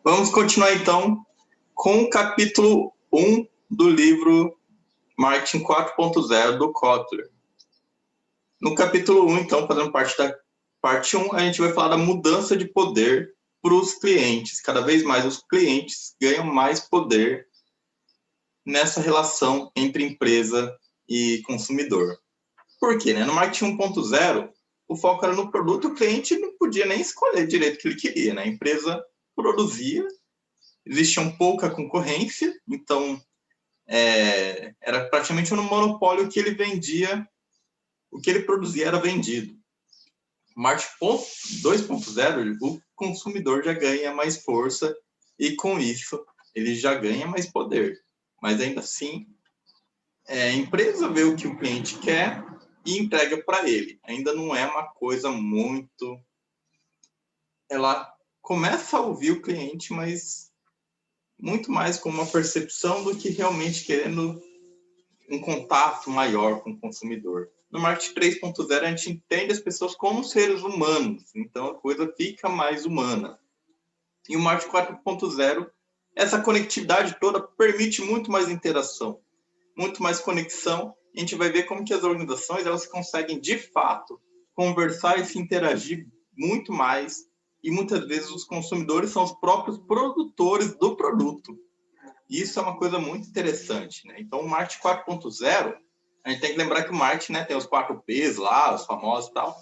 Vamos continuar, então, com o capítulo 1 do livro Marketing 4.0, do Kotler. No capítulo 1, então, fazendo parte da parte 1, a gente vai falar da mudança de poder para os clientes. Cada vez mais os clientes ganham mais poder nessa relação entre empresa e consumidor. Por quê? No Marketing 1.0, o foco era no produto, o cliente não podia nem escolher direito o que ele queria. A empresa produzia, existia pouca concorrência, então era praticamente um monopólio que ele vendia, o que ele produzia era vendido. Marketing 2.0, o consumidor já ganha mais força e, com isso, ele já ganha mais poder. Mas, ainda assim, a empresa vê o que o cliente quer e entrega para ele. Ainda não é uma coisa muito... Ela começa a ouvir o cliente, mas muito mais com uma percepção do que realmente querendo um contato maior com o consumidor. No Marketing 3.0, a gente entende as pessoas como seres humanos, então a coisa fica mais humana. E o Marketing 4.0, essa conectividade toda permite muito mais interação, muito mais conexão. A gente vai ver como que as organizações elas conseguem, de fato, conversar e se interagir muito mais, e muitas vezes os consumidores são os próprios produtores do produto. Isso é uma coisa muito interessante. Então, o Marketing 4.0, a gente tem que lembrar que o marketing tem os 4 Ps lá, os famosos e tal.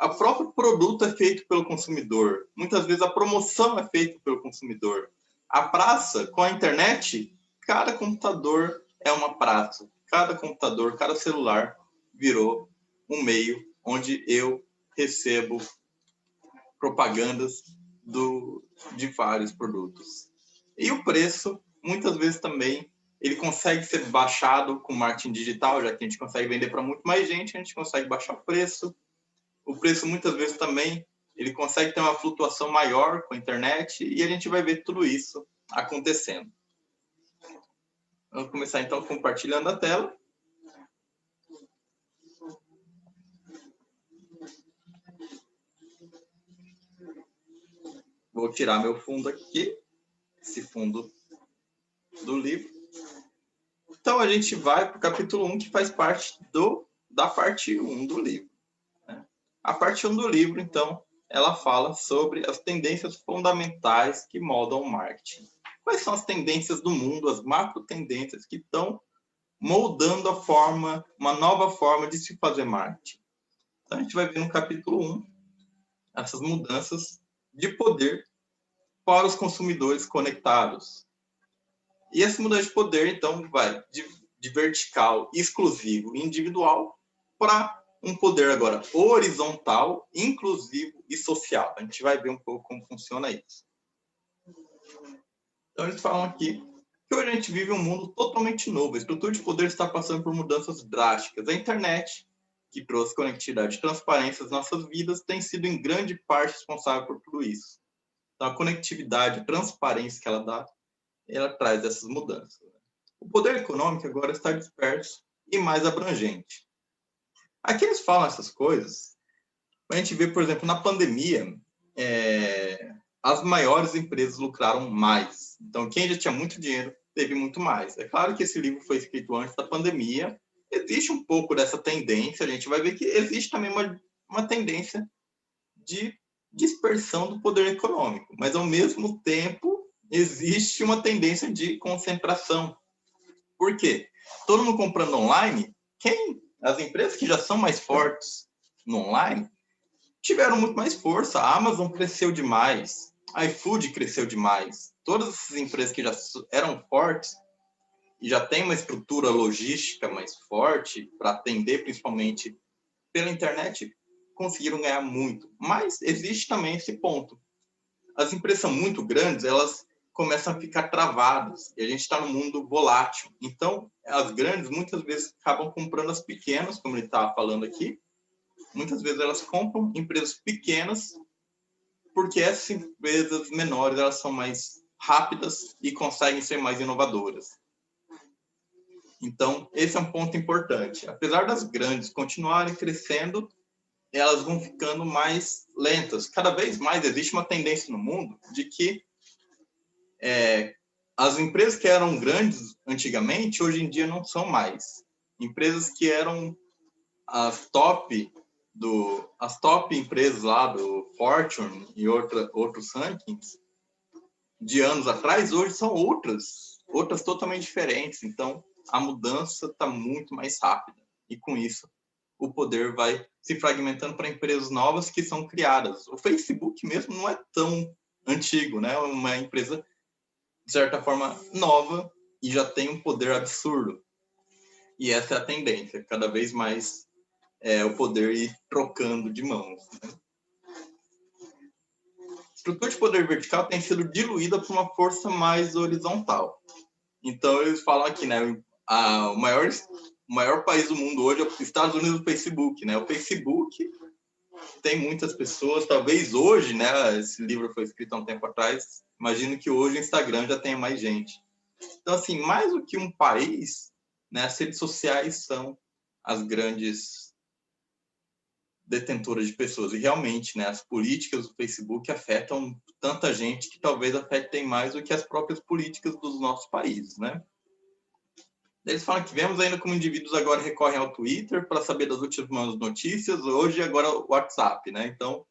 O próprio produto é feito pelo consumidor. Muitas vezes a promoção é feita pelo consumidor. A praça, com a internet, cada computador é uma praça. Cada computador, cada celular virou um meio onde eu recebo propagandas de vários produtos. E o preço, muitas vezes também, ele consegue ser baixado com marketing digital, já que a gente consegue vender para muito mais gente, a gente consegue baixar o preço. O preço, muitas vezes, também, ele consegue ter uma flutuação maior com a internet, e a gente vai ver tudo isso acontecendo. Vamos começar, então, compartilhando a tela. Vou tirar meu fundo aqui, esse fundo do livro. Então, a gente vai para o capítulo 1, que faz parte da parte 1 do livro. A parte 1 do livro, então, ela fala sobre as tendências fundamentais que moldam o marketing. Quais são as tendências do mundo, as macro tendências que estão moldando uma nova forma de se fazer marketing? Então, a gente vai ver no capítulo 1 essas mudanças de poder para os consumidores conectados. E essa mudança de poder, então, vai de vertical, exclusivo e individual para um poder agora horizontal, inclusivo e social. A gente vai ver um pouco como funciona isso. Então, eles falam aqui que hoje a gente vive um mundo totalmente novo. A estrutura de poder está passando por mudanças drásticas. A internet, que trouxe conectividade e transparência às nossas vidas, tem sido em grande parte responsável por tudo isso. Então, a conectividade, a transparência que ela dá, ela traz essas mudanças. O poder econômico agora está disperso e mais abrangente. Aqui eles falam essas coisas, a gente vê, por exemplo, na pandemia, as maiores empresas lucraram mais. Então, quem já tinha muito dinheiro, teve muito mais. É claro que esse livro foi escrito antes da pandemia, existe um pouco dessa tendência, a gente vai ver que existe também uma tendência de dispersão do poder econômico, mas, ao mesmo tempo, existe uma tendência de concentração. Por quê? Todo mundo comprando online, as empresas que já são mais fortes no online tiveram muito mais força. A Amazon cresceu demais, a iFood cresceu demais. Todas essas empresas que já eram fortes e já têm uma estrutura logística mais forte para atender, principalmente pela internet, conseguiram ganhar muito. Mas existe também esse ponto. As empresas são muito grandes, elas começam a ficar travadas, e a gente está num mundo volátil. Então, as grandes, muitas vezes, acabam comprando as pequenas, como ele estava falando aqui. Muitas vezes elas compram empresas pequenas, porque essas empresas menores elas são mais rápidas e conseguem ser mais inovadoras. Então, esse é um ponto importante. Apesar das grandes continuarem crescendo, elas vão ficando mais lentas. Cada vez mais existe uma tendência no mundo de que as empresas que eram grandes antigamente, hoje em dia não são mais. Empresas que eram as top empresas lá do Fortune e outros rankings de anos atrás, hoje são outras totalmente diferentes. Então, a mudança está muito mais rápida. E com isso, o poder vai se fragmentando para empresas novas que são criadas. O Facebook mesmo não é tão antigo, né? É uma empresa, de certa forma, nova e já tem um poder absurdo. E essa é a tendência, cada vez mais o poder ir trocando de mãos. Né? A estrutura de poder vertical tem sido diluída por uma força mais horizontal. Então, eles falam aqui, né? O maior país do mundo hoje é os Estados Unidos do Facebook, né? O Facebook tem muitas pessoas, talvez hoje, né? Esse livro foi escrito há um tempo atrás, imagino que hoje o Instagram já tenha mais gente. Então, assim, mais do que um país, né? As redes sociais são as grandes detentoras de pessoas. E realmente, né? As políticas do Facebook afetam tanta gente que talvez afetem mais do que as próprias políticas dos nossos países, né? Eles falam que vemos ainda como indivíduos agora recorrem ao Twitter para saber das últimas notícias, hoje agora o WhatsApp, né? Então,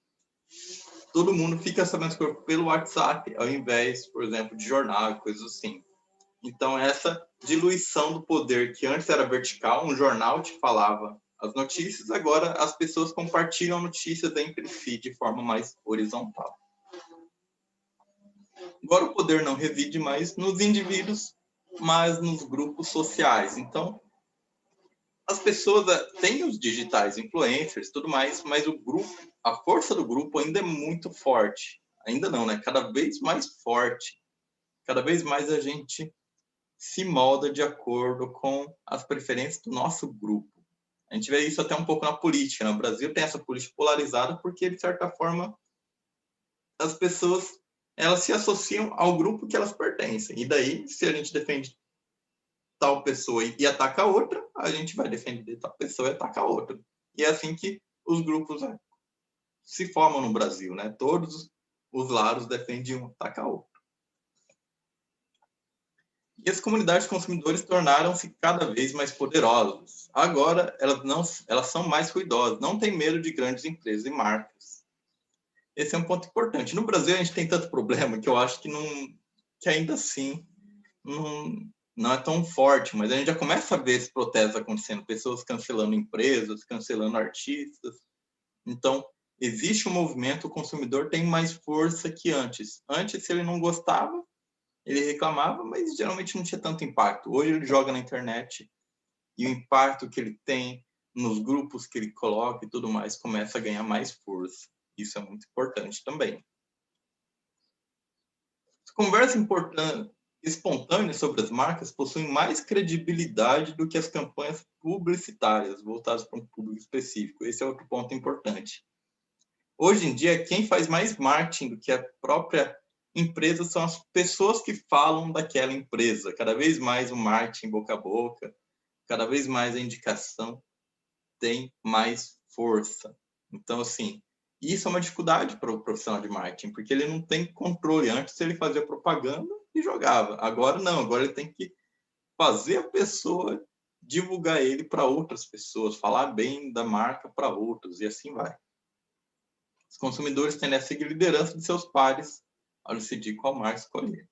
todo mundo fica sabendo as coisas pelo WhatsApp, ao invés, por exemplo, de jornal e coisas assim. Então, essa diluição do poder, que antes era vertical, um jornal te falava as notícias, agora as pessoas compartilham a notícia entre si de forma mais horizontal. Agora o poder não reside mais nos indivíduos, mas nos grupos sociais. Então, as pessoas têm os digitais influencers, tudo mais, mas o grupo, a força do grupo ainda é muito forte. Ainda não, né? Cada vez mais forte. Cada vez mais a gente se molda de acordo com as preferências do nosso grupo. A gente vê isso até um pouco na política. No Brasil tem essa política polarizada porque, de certa forma, as pessoas elas se associam ao grupo que elas pertencem. E daí, se a gente defende tal pessoa e ataca a outra, a gente vai defender tal pessoa e atacar a outra. E é assim que os grupos se formam no Brasil, né? Todos os lados defendem um, ataca a outro. E as comunidades de consumidores tornaram-se cada vez mais poderosas. Agora, elas são mais ruidosas, não têm medo de grandes empresas e marcas. Esse é um ponto importante. No Brasil, a gente tem tanto problema que eu acho que ainda assim não é tão forte, mas a gente já começa a ver esses protestos acontecendo, pessoas cancelando empresas, cancelando artistas. Então, existe um movimento, o consumidor tem mais força que antes. Antes, se ele não gostava, ele reclamava, mas geralmente não tinha tanto impacto. Hoje ele joga na internet e o impacto que ele tem nos grupos que ele coloca e tudo mais começa a ganhar mais força. Isso é muito importante também. As conversas espontâneas sobre as marcas possuem mais credibilidade do que as campanhas publicitárias voltadas para um público específico. Esse é outro ponto importante. Hoje em dia, quem faz mais marketing do que a própria empresa são as pessoas que falam daquela empresa. Cada vez mais o marketing boca a boca, cada vez mais a indicação tem mais força. Então, assim, isso é uma dificuldade para o profissional de marketing, porque ele não tem controle. Antes ele fazia propaganda e jogava. Agora não, agora ele tem que fazer a pessoa divulgar ele para outras pessoas, falar bem da marca para outros, e assim vai. Os consumidores tendem a seguir a liderança de seus pares ao decidir qual marca escolher.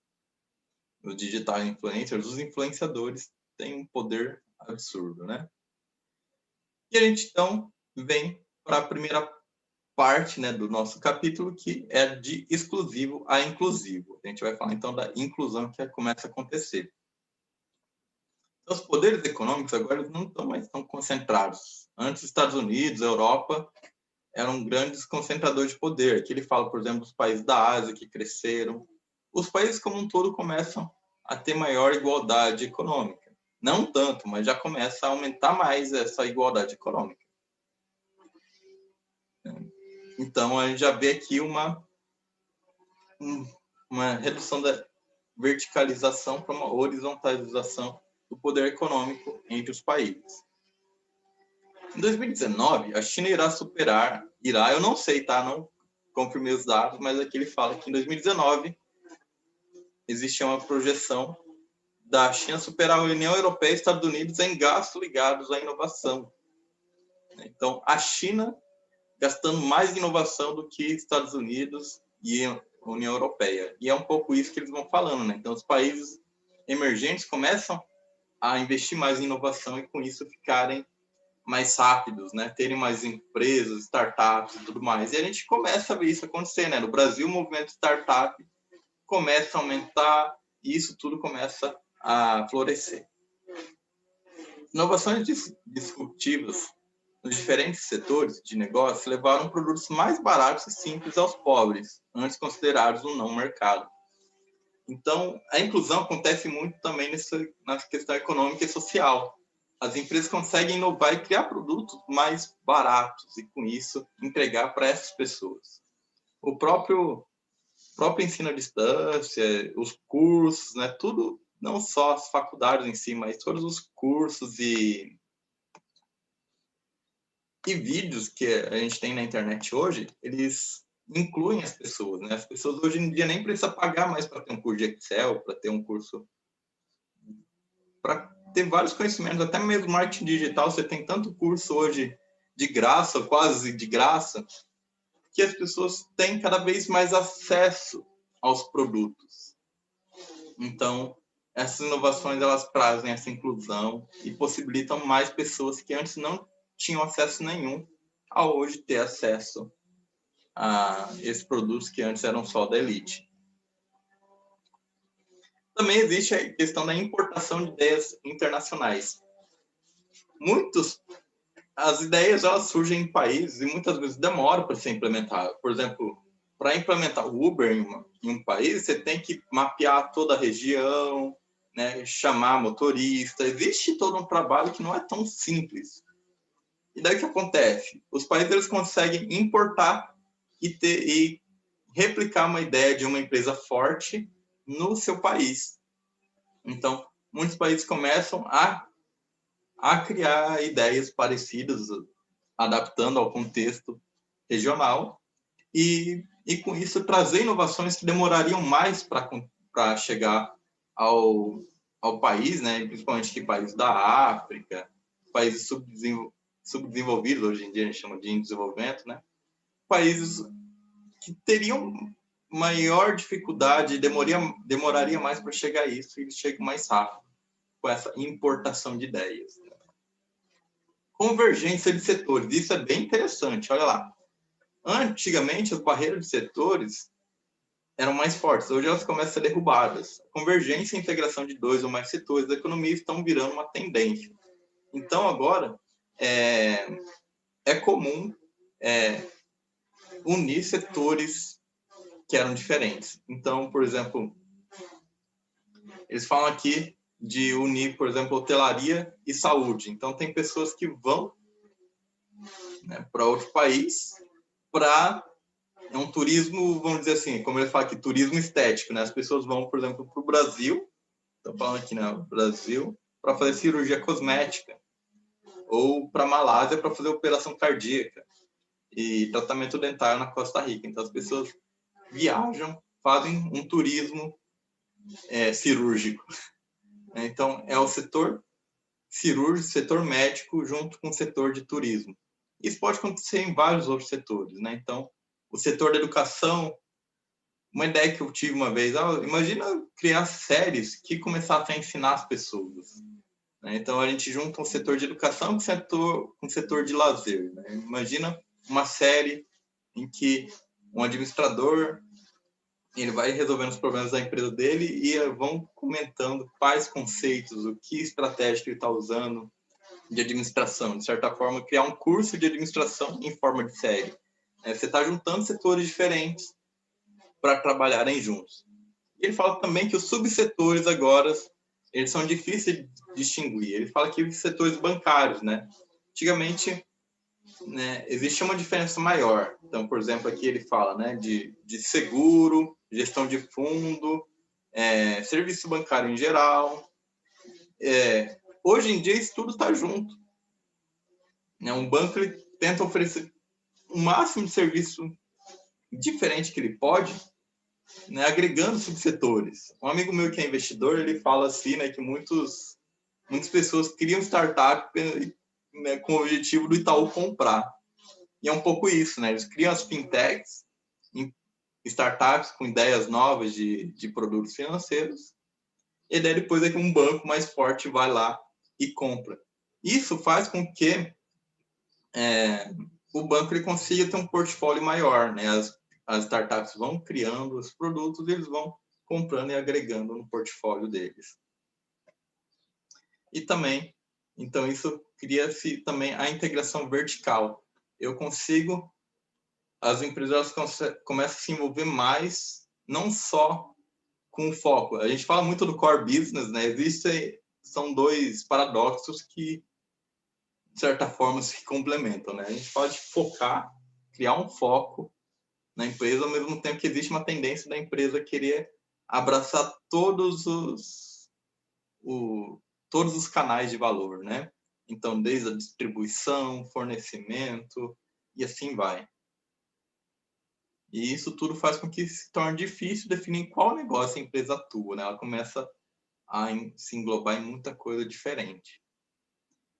Os digital influencers, os influenciadores, têm um poder absurdo, né? E a gente, então, vem para a primeira parte, né, do nosso capítulo, que é de exclusivo a inclusivo. A gente vai falar, então, da inclusão que começa a acontecer. Então, os poderes econômicos agora não estão mais tão concentrados. Antes, os Estados Unidos, a Europa, eram grandes concentradores de poder. Aqui ele fala, por exemplo, dos países da Ásia que cresceram. Os países como um todo começam a ter maior igualdade econômica. Não tanto, mas já começa a aumentar mais essa igualdade econômica. Então, a gente já vê aqui uma redução da verticalização para uma horizontalização do poder econômico entre os países. Em 2019, a China irá, eu não sei, tá? Não confirmei os dados, mas aqui ele fala que em 2019 existe uma projeção da China superar a União Europeia e Estados Unidos em gastos ligados à inovação. Então, a China gastando mais em inovação do que Estados Unidos e a União Europeia. E é um pouco isso que eles vão falando, né? Então, os países emergentes começam a investir mais em inovação e, com isso, ficarem mais rápidos, né? Terem mais empresas, startups e tudo mais. E a gente começa a ver isso acontecer, né? No Brasil, o movimento startup começa a aumentar e isso tudo começa a florescer. Inovações disruptivas nos diferentes setores de negócio levaram produtos mais baratos e simples aos pobres, antes considerados um não mercado. Então, a inclusão acontece muito também na questão econômica e social. As empresas conseguem inovar e criar produtos mais baratos e, com isso, entregar para essas pessoas. O próprio ensino à distância, os cursos, né, tudo, não só as faculdades em si, mas todos os cursos e vídeos que a gente tem na internet hoje, eles incluem as pessoas, né? As pessoas hoje em dia nem precisam pagar mais para ter um curso de Excel, para ter um curso, para ter vários conhecimentos, até mesmo marketing digital, você tem tanto curso hoje de graça, quase de graça, que as pessoas têm cada vez mais acesso aos produtos. Então, essas inovações, elas trazem essa inclusão e possibilitam mais pessoas que antes não tinham acesso nenhum a hoje ter acesso a esses produtos que antes eram só da elite. Também existe a questão da importação de ideias internacionais. As ideias, elas surgem em países e muitas vezes demoram para ser implementadas. Por exemplo, para implementar o Uber em um país, você tem que mapear toda a região, né, chamar motorista. Existe todo um trabalho que não é tão simples. E daí o que acontece? Os países, eles conseguem importar e replicar uma ideia de uma empresa forte no seu país. Então, muitos países começam a criar ideias parecidas, adaptando ao contexto regional, e com isso trazer inovações que demorariam mais para chegar ao país, né? Principalmente que países da África, países subdesenvolvidos, hoje em dia a gente chama de desenvolvimento, né? Países que teriam maior dificuldade, demoraria mais para chegar a isso, e eles chegam mais rápido com essa importação de ideias. Convergência de setores, isso é bem interessante, olha lá. Antigamente, as barreiras de setores eram mais fortes, hoje elas começam a ser derrubadas. A convergência e a integração de 2 ou mais setores da economia estão virando uma tendência. Então, agora, é comum unir setores que eram diferentes. Então, por exemplo, eles falam aqui de unir, por exemplo, hotelaria e saúde. Então, tem pessoas que vão, né, para outro país para um turismo, vamos dizer assim, como ele fala aqui, turismo estético, né? As pessoas vão, por exemplo, para o Brasil, estou falando aqui, né, Brasil, para fazer cirurgia cosmética, ou para a Malásia para fazer operação cardíaca e tratamento dentário na Costa Rica. Então, as pessoas viajam, fazem um turismo cirúrgico. Então, é o setor cirúrgico, setor médico, junto com o setor de turismo. Isso pode acontecer em vários outros setores, né? Então, o setor da educação, uma ideia que eu tive uma vez, imagina criar séries que começassem a ensinar as pessoas. Né? Então, a gente junta um setor de educação com um setor de lazer. Né? Imagina uma série em que um administrador, ele vai resolvendo os problemas da empresa dele e vão comentando quais conceitos, o que estratégia que ele está usando de administração. De certa forma, criar um curso de administração em forma de série. Você está juntando setores diferentes para trabalharem juntos. E ele fala também que os subsetores agora, eles são difíceis de distinguir. Ele fala que os setores bancários, né? Antigamente, né, existia uma diferença maior. Então, por exemplo, aqui ele fala, né, de seguro, gestão de fundo, serviço bancário em geral. Hoje em dia, isso tudo está junto. Um banco, ele tenta oferecer o máximo de serviço diferente que ele pode né, agregando subsetores. Um amigo meu que é investidor, ele fala assim, né, que muitas pessoas criam startup, né, com o objetivo do Itaú comprar. E é um pouco isso, né? Eles criam as fintechs, startups com ideias novas de produtos financeiros, e daí depois é que um banco mais forte vai lá e compra. Isso faz com que o banco ele consiga ter um portfólio maior, né? As startups vão criando os produtos e eles vão comprando e agregando no portfólio deles. E também, então isso cria-se também a integração vertical. Eu consigo, as empresas começam a se envolver mais, não só com foco. A gente fala muito do core business, né? São dois paradoxos que, de certa forma, se complementam, né? A gente pode focar, criar um foco na empresa, ao mesmo tempo que existe uma tendência da empresa querer abraçar todos os canais de valor, né? Então, desde a distribuição, fornecimento e assim vai. E isso tudo faz com que se torne difícil definir qual negócio a empresa atua, né? Ela começa a se englobar em muita coisa diferente.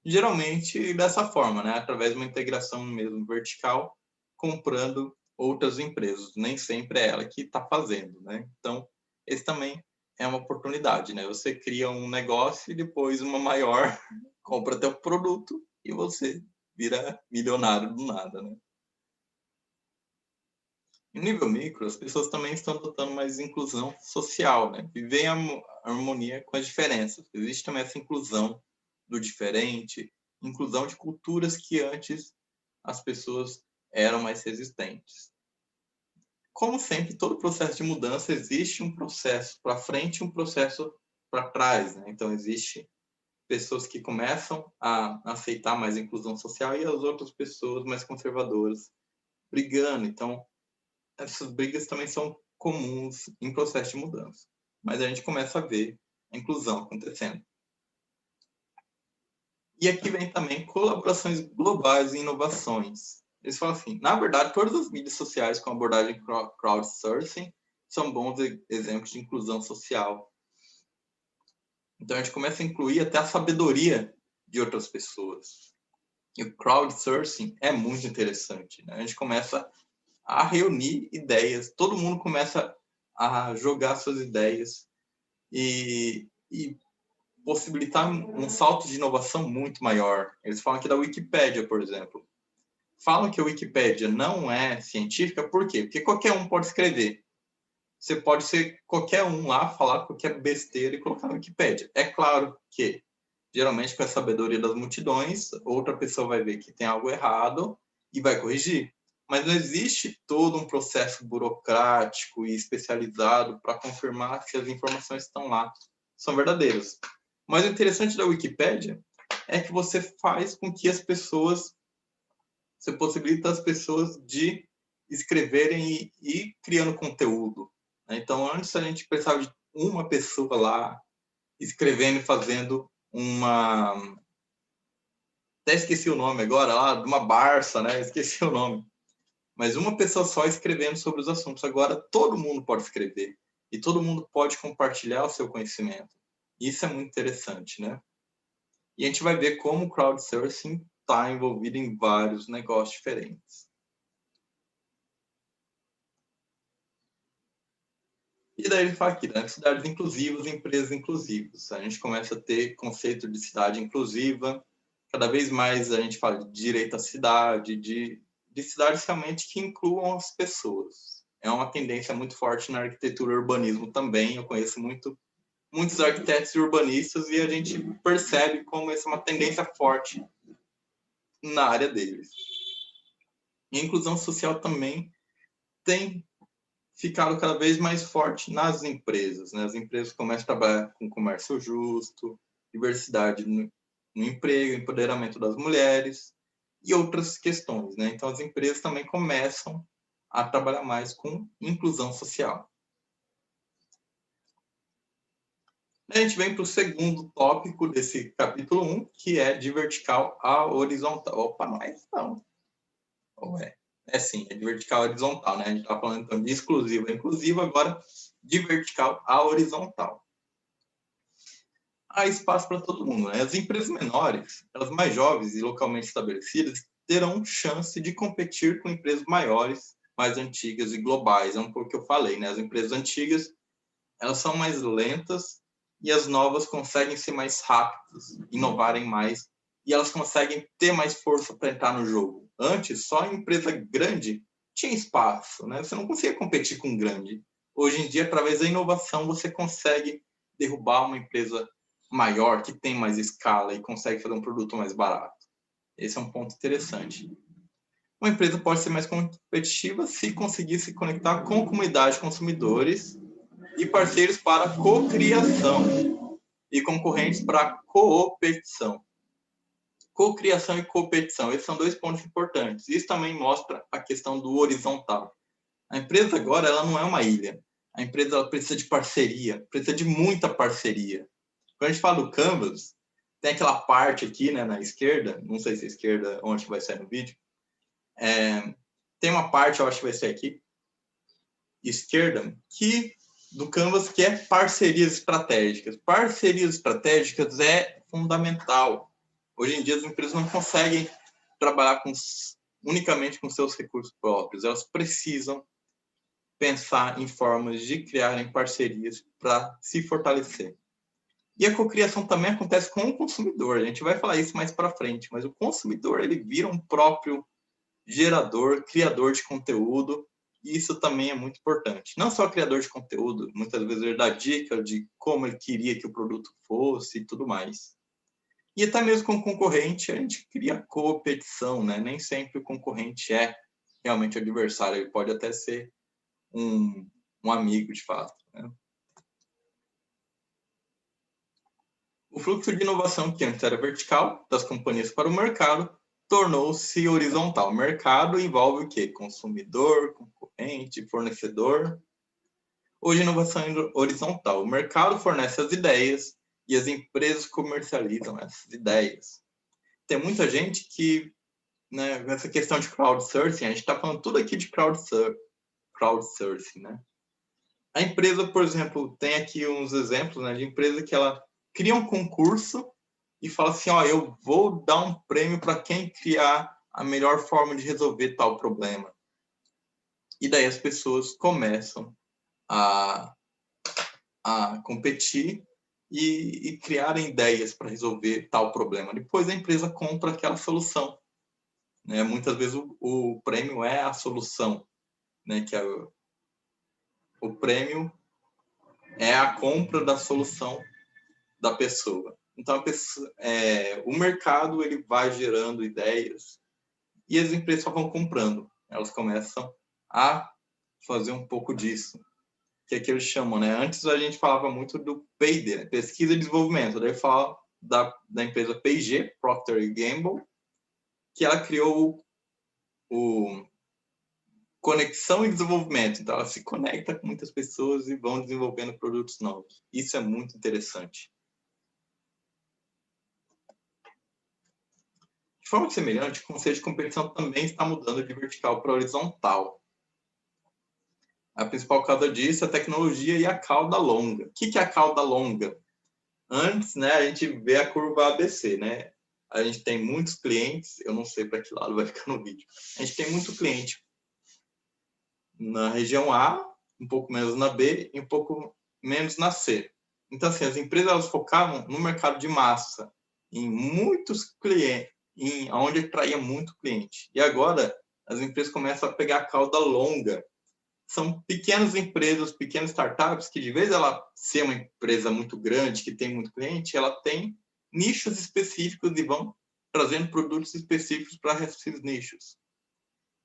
Geralmente dessa forma, né? Através de uma integração mesmo vertical, comprando outras empresas. Nem sempre é ela que está fazendo, né? Então, esse também é uma oportunidade, né? Você cria um negócio e depois uma maior compra teu produto e você vira milionário do nada, né? No nível micro, as pessoas também estão adotando mais inclusão social, né? Viver em harmonia com as diferenças. Existe também essa inclusão do diferente, inclusão de culturas que antes as pessoas eram mais resistentes. Como sempre, todo processo de mudança existe um processo para frente e um processo para trás, né? Então, existe pessoas que começam a aceitar mais a inclusão social e as outras pessoas mais conservadoras brigando. Então, essas brigas também são comuns em processo de mudança. Mas a gente começa a ver a inclusão acontecendo. E aqui vem também colaborações globais e inovações. Eles falam assim, na verdade, todas as mídias sociais com abordagem crowdsourcing são bons exemplos de inclusão social. Então, a gente começa a incluir até a sabedoria de outras pessoas. E o crowdsourcing é muito interessante, né? A gente começa a reunir ideias, todo mundo começa a jogar suas ideias e possibilitar um salto de inovação muito maior. Eles falam aqui da Wikipédia, por exemplo. Falam que a Wikipédia não é científica, por quê? Porque qualquer um pode escrever. Você pode ser qualquer um lá, falar qualquer besteira e colocar na Wikipédia. É claro que, geralmente, com a sabedoria das multidões, outra pessoa vai ver que tem algo errado e vai corrigir. Mas não existe todo um processo burocrático e especializado para confirmar se as informações que estão lá são verdadeiras. Mas o interessante da Wikipédia é que você faz com que as pessoas, você possibilita as pessoas de escreverem e ir criando conteúdo. Então, antes a gente precisava de uma pessoa lá escrevendo e fazendo uma... Até esqueci o nome agora, lá, de uma Barça, né? Esqueci o nome. Mas uma pessoa só escrevendo sobre os assuntos. Agora todo mundo pode escrever e todo mundo pode compartilhar o seu conhecimento. Isso é muito interessante, né? E a gente vai ver como o crowdsourcing está envolvido em vários negócios diferentes. E daí ele fala aqui, né? Cidades inclusivas, empresas inclusivas. A gente começa a ter conceito de cidade inclusiva. Cada vez mais a gente fala de direito à cidade, de cidades realmente que incluam as pessoas. É uma tendência muito forte na arquitetura e urbanismo também. Eu conheço muitos arquitetos e urbanistas e a gente percebe como essa é uma tendência forte na área deles. E a inclusão social também tem ficado cada vez mais forte nas empresas, né? As empresas começam a trabalhar com comércio justo, diversidade no emprego, empoderamento das mulheres e outras questões, né? Então, as empresas também começam a trabalhar mais com inclusão social. A gente vem para o segundo tópico desse capítulo 1, que é de vertical a horizontal. Opa, não é isso não. Ou é? É sim, é de vertical a horizontal, né? A gente está falando então de exclusivo a inclusivo, agora de vertical a horizontal. Há espaço para todo mundo, né? As empresas menores, elas mais jovens e localmente estabelecidas, terão chance de competir com empresas maiores, mais antigas e globais. É um pouco o que eu falei, né? As empresas antigas, elas são mais lentas e as novas conseguem ser mais rápidas, inovarem mais e elas conseguem ter mais força para entrar no jogo. Antes, só a empresa grande tinha espaço, né? Você não conseguia competir com grande. Hoje em dia, através da inovação, você consegue derrubar uma empresa maior, que tem mais escala e consegue fazer um produto mais barato. Esse é um ponto interessante. Uma empresa pode ser mais competitiva se conseguir se conectar com a comunidade de consumidores e parceiros para cocriação e concorrentes para coopetição. Cocriação e competição, esses são dois pontos importantes. Isso também mostra a questão do horizontal. A empresa agora ela não é uma ilha. A empresa ela precisa de parceria, precisa de muita parceria. Quando a gente fala do Canvas, tem aquela parte aqui, né, na esquerda, não sei se é a esquerda onde vai sair no vídeo, tem uma parte, eu acho que vai ser aqui, esquerda, do Canvas, que é parcerias estratégicas. Parcerias estratégicas é fundamental. Hoje em dia as empresas não conseguem trabalhar unicamente com seus recursos próprios, elas precisam pensar em formas de criarem parcerias para se fortalecer. E a cocriação também acontece com o consumidor. A gente vai falar isso mais para frente, mas o consumidor ele vira um próprio gerador, criador de conteúdo, e isso também é muito importante. Não só criador de conteúdo, muitas vezes ele dá dica de como ele queria que o produto fosse e tudo mais. E até mesmo com o concorrente, a gente cria competição, né? Nem sempre o concorrente é realmente adversário, ele pode até ser um amigo de fato, né? O fluxo de inovação, que antes era vertical, das companhias para o mercado, tornou-se horizontal. O mercado envolve o quê? Consumidor, concorrente, fornecedor. Hoje, a inovação é horizontal. O mercado fornece as ideias e as empresas comercializam essas ideias. Tem muita gente que, né, nessa questão de crowdsourcing, a gente está falando tudo aqui de crowdsourcing, né? A empresa, por exemplo, tem aqui uns exemplos, né, de empresa que ela cria um concurso e fala assim, ó, eu vou dar um prêmio para quem criar a melhor forma de resolver tal problema. E daí as pessoas começam a competir e criarem ideias para resolver tal problema. Depois a empresa compra aquela solução, né? Muitas vezes o prêmio é a solução, né? Que o prêmio é a compra da solução da pessoa. Então, o mercado ele vai gerando ideias e as empresas só vão comprando. Elas começam a fazer um pouco disso, que é que eles chamam, né? Antes a gente falava muito do P&D, né? Pesquisa e desenvolvimento. Daí fala da empresa P&G, Procter & Gamble, que ela criou o conexão e desenvolvimento. Então, ela se conecta com muitas pessoas e vão desenvolvendo produtos novos. Isso é muito interessante. De forma semelhante, o conceito de competição também está mudando de vertical para horizontal. A principal causa disso é a tecnologia e a cauda longa. O que é a cauda longa? Antes, né, a gente vê a curva ABC, né? A gente tem muitos clientes, eu não sei para que lado vai ficar no vídeo. A gente tem muito cliente na região A, um pouco menos na B e um pouco menos na C. Então, assim, as empresas elas focavam no mercado de massa, em muitos clientes, onde atraía muito cliente. E agora, as empresas começam a pegar a cauda longa. São pequenas empresas, pequenas startups, que de vez ela ser uma empresa muito grande, que tem muito cliente, ela tem nichos específicos e vão trazendo produtos específicos para esses nichos.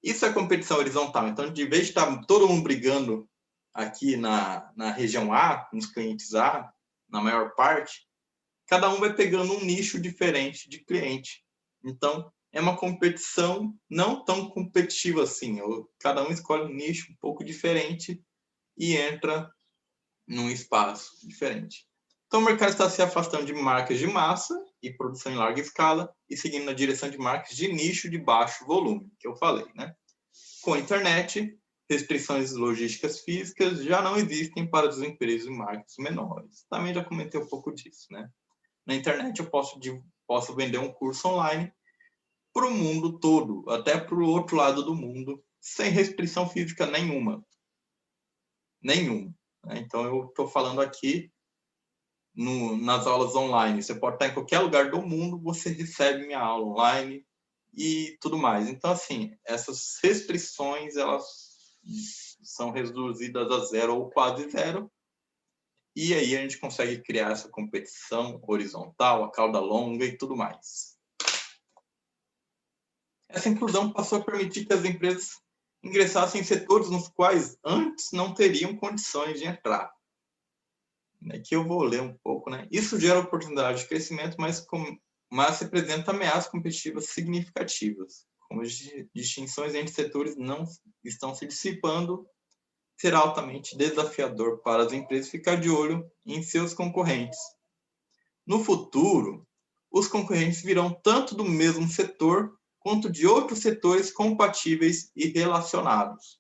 Isso é competição horizontal. Então, de vez de estar todo mundo brigando aqui na região A, nos clientes A, na maior parte, cada um vai pegando um nicho diferente de cliente. Então, é uma competição não tão competitiva assim. Cada um escolhe um nicho um pouco diferente e entra num espaço diferente. Então, o mercado está se afastando de marcas de massa e produção em larga escala e seguindo na direção de marcas de nicho de baixo volume, que eu falei, né? Com a internet, restrições logísticas físicas já não existem para as empresas e marcas menores. Também já comentei um pouco disso, né? Na internet eu posso vender um curso online para o mundo todo, até para o outro lado do mundo, sem restrição física nenhuma. Nenhuma. Né? Então, eu estou falando aqui nas aulas online. Você pode estar em qualquer lugar do mundo, você recebe minha aula online e tudo mais. Então, assim, essas restrições, elas são reduzidas a zero ou quase zero. E aí a gente consegue criar essa competição horizontal, a cauda longa e tudo mais. Essa inclusão passou a permitir que as empresas ingressassem em setores nos quais antes não teriam condições de entrar. Aqui eu vou ler um pouco, né? Isso gera oportunidade de crescimento, mas representa ameaças competitivas significativas. Como as distinções entre setores não estão se dissipando, será altamente desafiador para as empresas ficar de olho em seus concorrentes. No futuro, os concorrentes virão tanto do mesmo setor quanto de outros setores compatíveis e relacionados.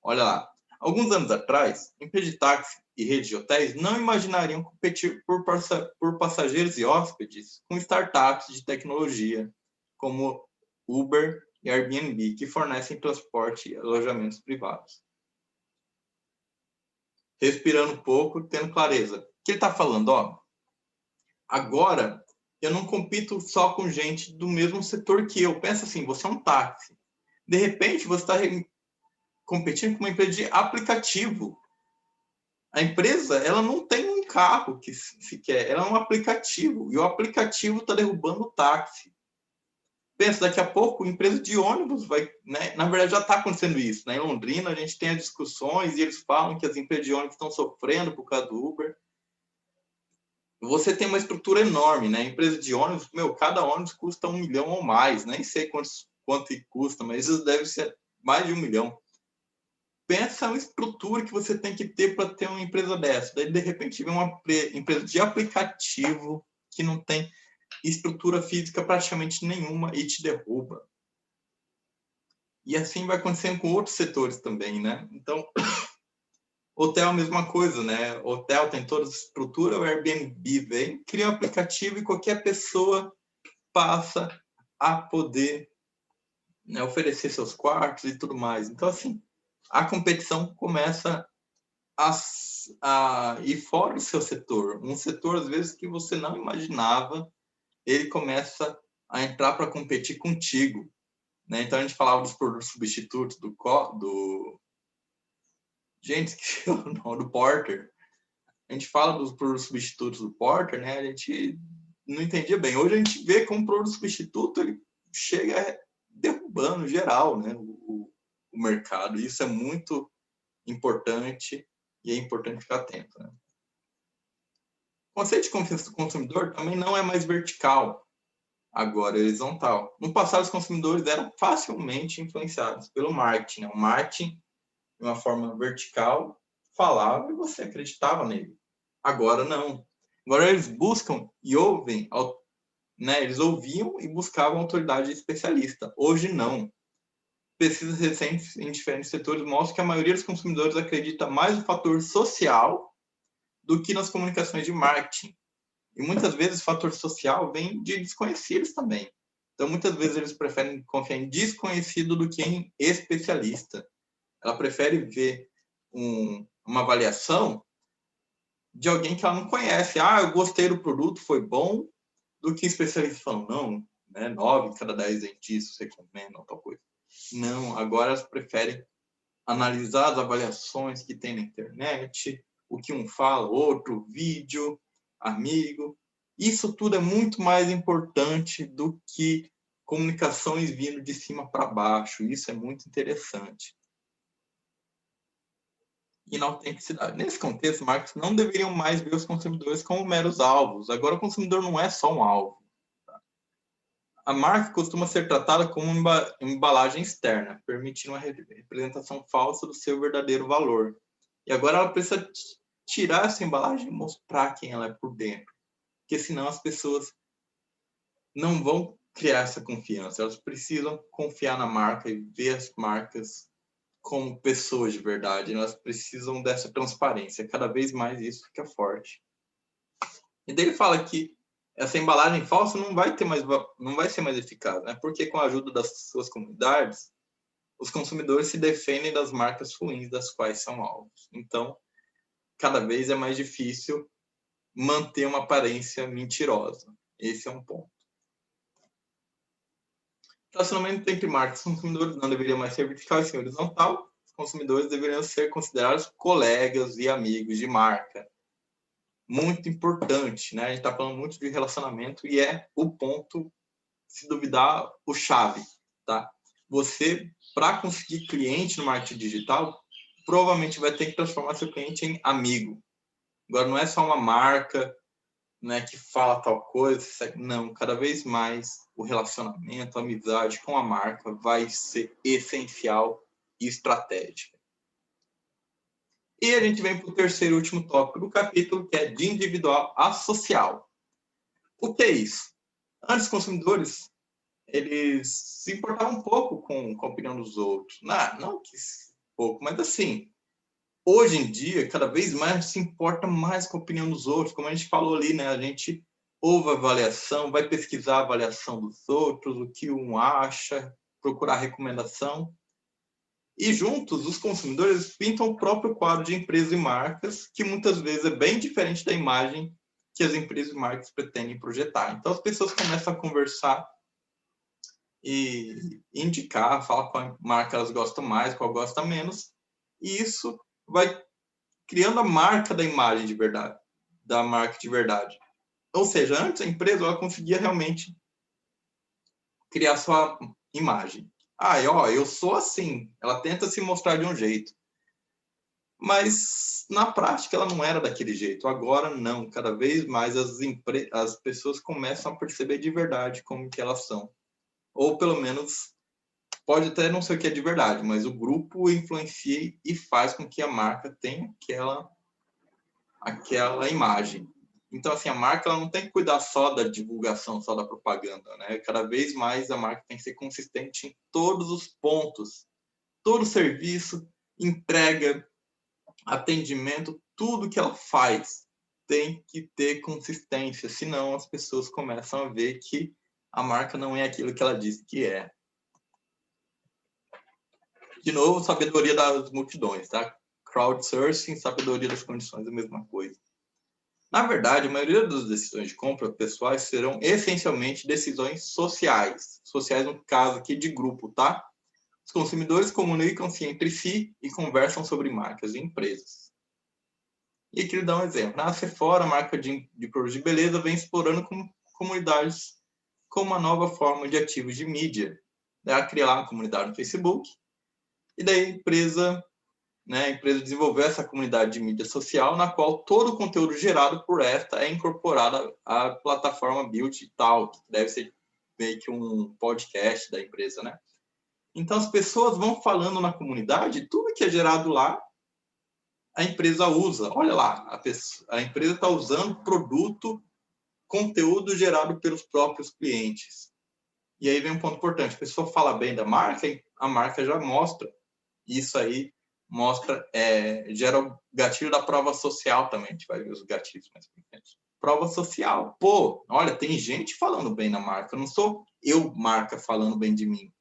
Olha lá, alguns anos atrás, empresas de táxi e redes de hotéis não imaginariam competir por passageiros e hóspedes com startups de tecnologia, como Uber e Airbnb, que fornecem transporte e alojamentos privados. Respirando um pouco, tendo clareza. O que ele está falando? Ó, agora, eu não compito só com gente do mesmo setor que eu. Pensa assim, você é um táxi. De repente, você está competindo com uma empresa de aplicativo. A empresa, ela não tem um carro que sequer, ela é um aplicativo. E o aplicativo está derrubando o táxi. Pensa, daqui a pouco, a empresa de ônibus vai... Né? Na verdade, já está acontecendo isso. Né? Em Londrina, a gente tem as discussões e eles falam que as empresas de ônibus estão sofrendo por causa do Uber. Você tem uma estrutura enorme, né? A empresa de ônibus, cada ônibus custa 1 milhão ou mais. Nem sei quanto custa, mas isso deve ser mais de 1 milhão. Pensa na estrutura que você tem que ter para ter uma empresa dessa. Daí, de repente, vem uma empresa de aplicativo que não tem estrutura física praticamente nenhuma e te derruba. E assim vai acontecendo com outros setores também, né? Então, hotel é a mesma coisa, né? Hotel tem toda a estrutura, o Airbnb vem, cria um aplicativo e qualquer pessoa passa a poder, né, oferecer seus quartos e tudo mais. Então, assim, a competição começa a ir fora do seu setor. Um setor, às vezes, que você não imaginava, ele começa a entrar para competir contigo. Né? Então, a gente falava dos produtos substitutos Gente, que é o nome do Porter. A gente fala dos produtos substitutos do Porter, né? A gente não entendia bem. Hoje a gente vê como produto substituto ele chega derrubando geral, né? o mercado. Isso é muito importante e é importante ficar atento. Né? O conceito de consumidor também não é mais vertical, agora é horizontal. No passado, os consumidores eram facilmente influenciados pelo marketing. Né? O marketing, de uma forma vertical, falava e você acreditava nele. Agora não. Agora eles buscam e ouvem, né? Eles ouviam e buscavam autoridade especialista. Hoje não. Pesquisas recentes em diferentes setores mostram que a maioria dos consumidores acredita mais no fator social do que nas comunicações de marketing. E muitas vezes o fator social vem de desconhecidos também. Então, muitas vezes eles preferem confiar em desconhecido do que em especialista. Ela prefere ver uma avaliação de alguém que ela não conhece. Ah, eu gostei do produto, foi bom, do que especialista falando, não, né, 9 cada 10 dentistas recomendam tal coisa. Não, agora elas preferem analisar as avaliações que tem na internet, o que um fala, outro, vídeo, amigo. Isso tudo é muito mais importante do que comunicações vindo de cima para baixo. Isso é muito interessante. E na autenticidade. Nesse contexto, marcas não deveriam mais ver os consumidores como meros alvos. Agora, o consumidor não é só um alvo. A marca costuma ser tratada como uma embalagem externa, permitindo uma representação falsa do seu verdadeiro valor. E agora ela precisa tirar essa embalagem e mostrar quem ela é por dentro. Porque senão as pessoas não vão criar essa confiança, elas precisam confiar na marca e ver as marcas como pessoas de verdade, elas precisam dessa transparência, cada vez mais isso fica forte. E daí ele fala que essa embalagem falsa não vai ser mais eficaz, né? Porque com a ajuda das suas comunidades, os consumidores se defendem das marcas ruins das quais são alvos. Então, cada vez é mais difícil manter uma aparência mentirosa. Esse é um ponto. Relacionamento entre marcas e consumidores não deveria mais ser vertical e sim horizontal. Os consumidores deveriam ser considerados colegas e amigos de marca. Muito importante, né? A gente está falando muito de relacionamento e é o ponto, se duvidar, o chave, tá? Você, para conseguir cliente no marketing digital, provavelmente vai ter que transformar seu cliente em amigo. Agora, não é só uma marca, né, que fala tal coisa, não, cada vez mais o relacionamento, a amizade com a marca vai ser essencial e estratégica. E a gente vem para o terceiro e último tópico do capítulo, que é de individual a social. O que é isso? Antes, os consumidores, eles se importavam um pouco com a opinião dos outros. Não que pouco, mas assim, hoje em dia, cada vez mais se importa mais com a opinião dos outros. Como a gente falou ali, né? A gente ouve a avaliação, vai pesquisar a avaliação dos outros, o que um acha, procurar recomendação. E juntos, os consumidores pintam o próprio quadro de empresas e marcas, que muitas vezes é bem diferente da imagem que as empresas e marcas pretendem projetar. Então, as pessoas começam a conversar e indicar, falar qual marca elas gostam mais, qual gostam menos, e isso vai criando a marca da imagem de verdade, da marca de verdade. Ou seja, antes a empresa ela conseguia realmente criar sua imagem. Eu sou assim. Ela tenta se mostrar de um jeito. Mas na prática ela não era daquele jeito. Agora não. Cada vez mais as pessoas começam a perceber de verdade como que elas são. Ou pelo menos pode até não ser o que é de verdade, mas o grupo influencia e faz com que a marca tenha aquela imagem. Então, assim, a marca ela não tem que cuidar só da divulgação, só da propaganda, né? Cada vez mais a marca tem que ser consistente em todos os pontos. Todo serviço, entrega, atendimento, tudo que ela faz tem que ter consistência, senão as pessoas começam a ver que a marca não é aquilo que ela diz que é. De novo, sabedoria das multidões, tá? Crowdsourcing, sabedoria das condições, a mesma coisa. Na verdade, a maioria das decisões de compra pessoais serão essencialmente decisões sociais. Sociais, no caso aqui, de grupo, tá? Os consumidores comunicam-se entre si e conversam sobre marcas e empresas. E aqui ele dá um exemplo. A Sephora, a marca de produtos de beleza, vem explorando comunidades como uma nova forma de ativos de mídia. Ela cria lá uma comunidade no Facebook, e daí a empresa desenvolveu essa comunidade de mídia social, na qual todo o conteúdo gerado por esta é incorporado à plataforma Beauty Talk, que deve ser meio que um podcast da empresa, né? Então, as pessoas vão falando na comunidade, tudo que é gerado lá, a empresa usa. Olha lá, a empresa está usando conteúdo gerado pelos próprios clientes. E aí vem um ponto importante, a pessoa fala bem da marca, a marca já mostra. Isso aí gera o gatilho da prova social também. A gente vai ver os gatilhos mais pequenos. Prova social. Pô, olha, tem gente falando bem na marca. Não sou eu, marca, falando bem de mim.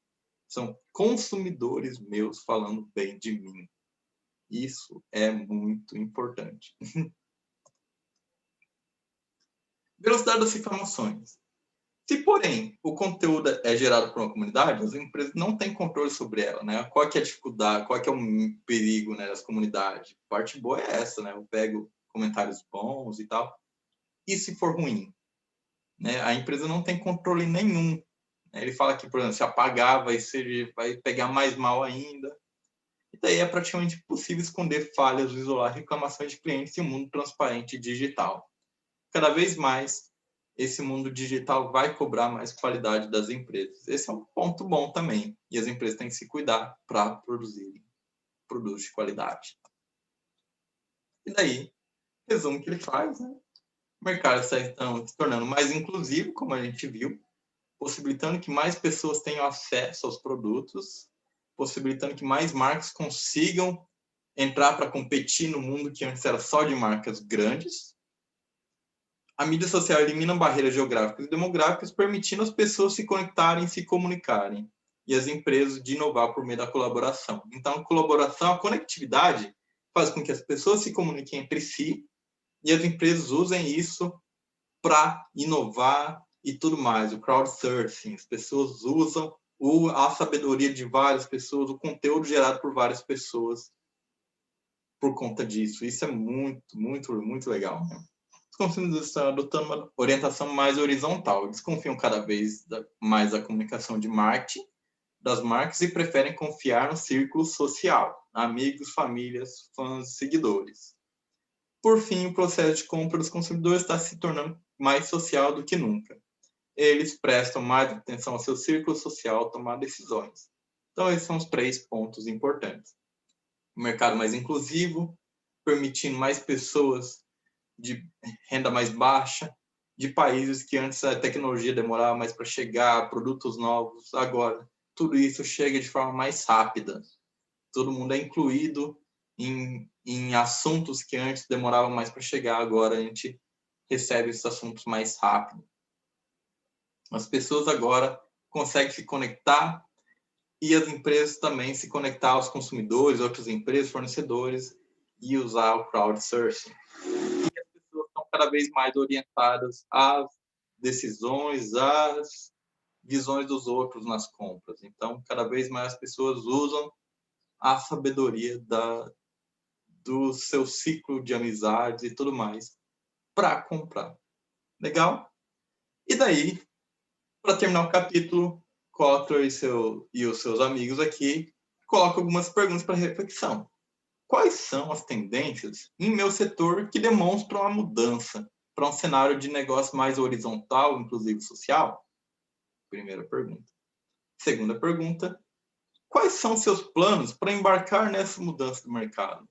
São consumidores meus falando bem de mim. Isso é muito importante. Velocidade das informações. Se, porém, o conteúdo é gerado por uma comunidade, as empresas não têm controle sobre ela, né? Qual que é a dificuldade, qual que é o perigo, né, das comunidades? A parte boa é essa, né? Eu pego comentários bons e tal. E se for ruim? Né? A empresa não tem controle nenhum. Ele fala que, por exemplo, se apagar vai pegar mais mal ainda. E daí é praticamente impossível esconder falhas, isolar reclamações de clientes em um mundo transparente e digital. Cada vez mais esse mundo digital vai cobrar mais qualidade das empresas. Esse é um ponto bom também. E as empresas têm que se cuidar para produzir produtos de qualidade. E daí, resumo que ele faz, né? O mercado está então, se tornando mais inclusivo, como a gente viu. possibilitando que mais pessoas tenham acesso aos produtos, possibilitando que mais marcas consigam entrar para competir no mundo que antes era só de marcas grandes. A mídia social elimina barreiras geográficas e demográficas, permitindo as pessoas se conectarem e se comunicarem, e as empresas de inovar por meio da colaboração. Então, a colaboração, a conectividade, faz com que as pessoas se comuniquem entre si, e as empresas usem isso para inovar e tudo mais. O crowdsourcing, as pessoas usam a sabedoria de várias pessoas, o conteúdo gerado por várias pessoas por conta disso. Isso é muito, muito, muito legal, né? Os consumidores estão adotando uma orientação mais horizontal. Eles confiam cada vez mais na comunicação de marketing das marcas e preferem confiar no círculo social, amigos, famílias, fãs, seguidores. Por fim, o processo de compra dos consumidores está se tornando mais social do que nunca. Eles prestam mais atenção ao seu círculo social ao tomar decisões. Então, esses são os 3 pontos importantes. O mercado mais inclusivo, permitindo mais pessoas de renda mais baixa, de países que antes a tecnologia demorava mais para chegar, produtos novos, agora tudo isso chega de forma mais rápida. Todo mundo é incluído em assuntos que antes demoravam mais para chegar, agora a gente recebe esses assuntos mais rápido. As pessoas agora conseguem se conectar e as empresas também se conectar aos consumidores, outras empresas, fornecedores, e usar o crowdsourcing. E as pessoas estão cada vez mais orientadas às decisões, às visões dos outros nas compras. Então, cada vez mais as pessoas usam a sabedoria do seu ciclo de amizades e tudo mais para comprar. Legal? E daí, para terminar o capítulo, Kotler e os seus amigos aqui colocam algumas perguntas para reflexão. Quais são as tendências em meu setor que demonstram a mudança para um cenário de negócio mais horizontal, inclusive social? Primeira pergunta. Segunda pergunta. Quais são seus planos para embarcar nessa mudança do mercado?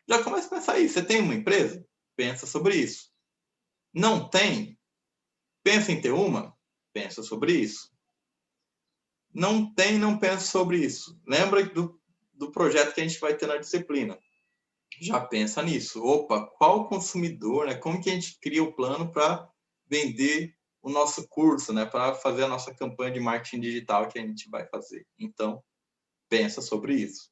Já começa a pensar aí. Você tem uma empresa? Pensa sobre isso. Não tem? Pensa em ter uma? Pensa sobre isso. Não tem, não pensa sobre isso. Lembra do projeto que a gente vai ter na disciplina. Já pensa nisso. Opa, qual consumidor, né? Como que a gente cria o plano para vender o nosso curso, né? Para fazer a nossa campanha de marketing digital que a gente vai fazer. Então, pensa sobre isso.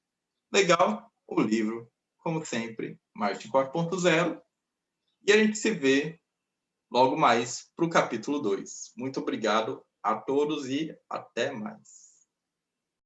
Legal? O livro, como sempre, Marketing 4.0. E a gente se vê logo mais para o capítulo 2. Muito obrigado a todos e até mais.